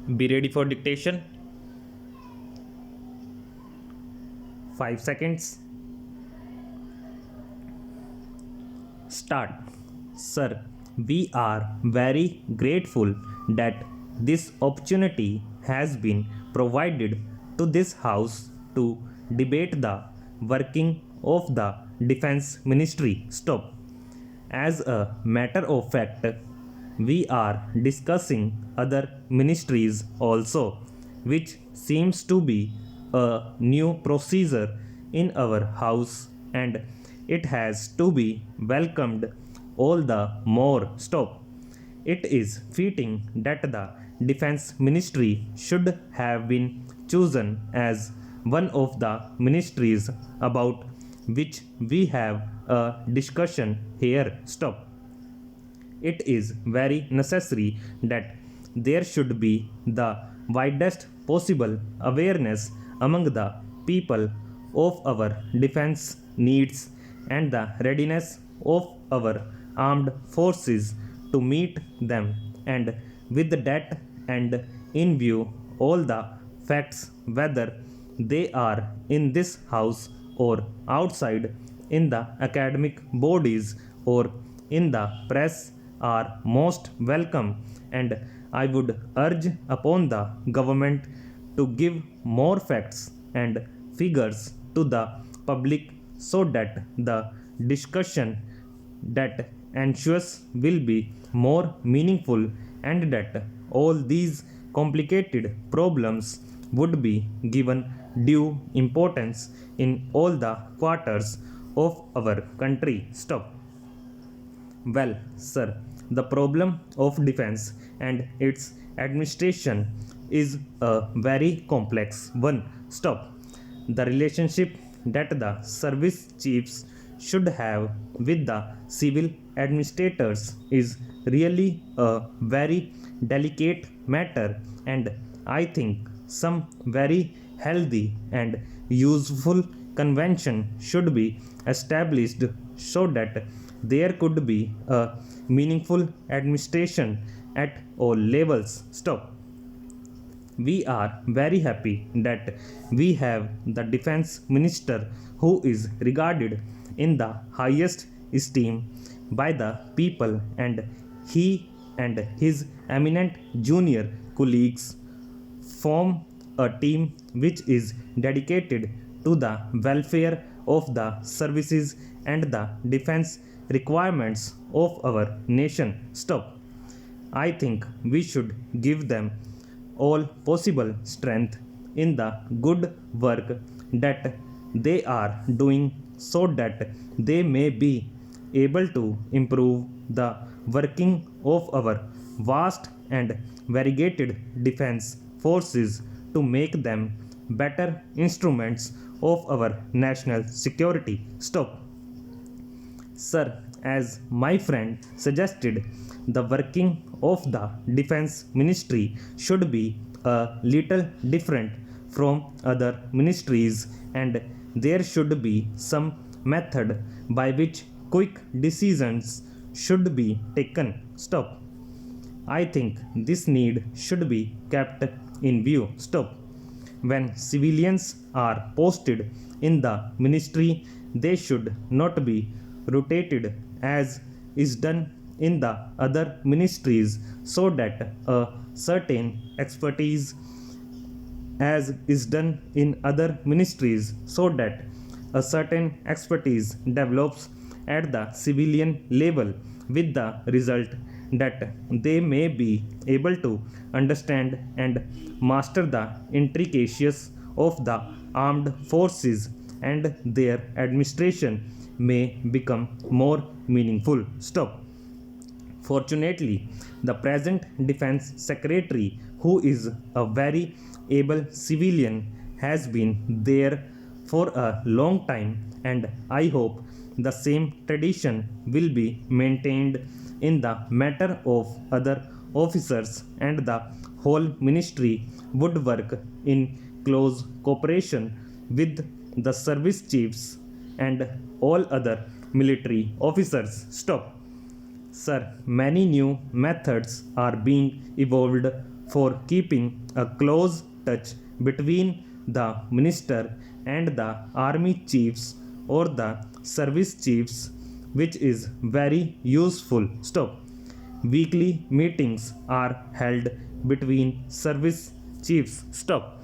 Be ready for dictation. 5 seconds. Start. Sir, we are very grateful that this opportunity has been provided to this House to debate the working of the Defense Ministry. Stop. As a matter of fact, we are discussing other ministries also, which seems to be a new procedure in our house and it has to be welcomed all the more. Stop. It is fitting that the Defense Ministry should have been chosen as one of the ministries about which we have a discussion here. Stop. It is very necessary that there should be the widest possible awareness among the people of our defense needs and the readiness of our armed forces to meet them, and with that and in view all the facts, whether they are in this house or outside in the academic bodies or in the press, are most welcome, and I would urge upon the government to give more facts and figures to the public so that the discussion that ensues will be more meaningful and that all these complicated problems would be given due importance in all the quarters of our country. Stop. Well, sir, the problem of defense and its administration is a very complex one. Stop. The relationship that the service chiefs should have with the civil administrators is really a very delicate matter, and I think some very healthy and useful convention should be established so that there could be a meaningful administration at all levels. Stop. We are very happy that we have the defense minister who is regarded in the highest esteem by the people, and he and his eminent junior colleagues form a team which is dedicated to the welfare of the services and the defense requirements of our nation. Stop. I think we should give them all possible strength in the good work that they are doing so that they may be able to improve the working of our vast and variegated defense forces to make them better instruments of our national security. Stop. Sir, as my friend suggested, the working of the defense ministry should be a little different from other ministries, and there should be some method by which quick decisions should be taken. Stop. I think this need should be kept in view. Stop. When civilians are posted in the ministry, they should not be rotated as is done in the other ministries, so that a certain expertise as is done in other ministries, so that a certain expertise develops at the civilian level, with the result that they may be able to understand and master the intricacies of the armed forces, and their administration may become more meaningful. Stop. Fortunately, the present Defense Secretary, who is a very able civilian, has been there for a long time, and I hope the same tradition will be maintained in the matter of other officers, and the whole ministry would work in close cooperation with the service chiefs and all other military officers. Stop. Sir, many new methods are being evolved for keeping a close touch between the minister and the army chiefs or the service chiefs, which is very useful. Stop. Weekly meetings are held between service chiefs. Stop.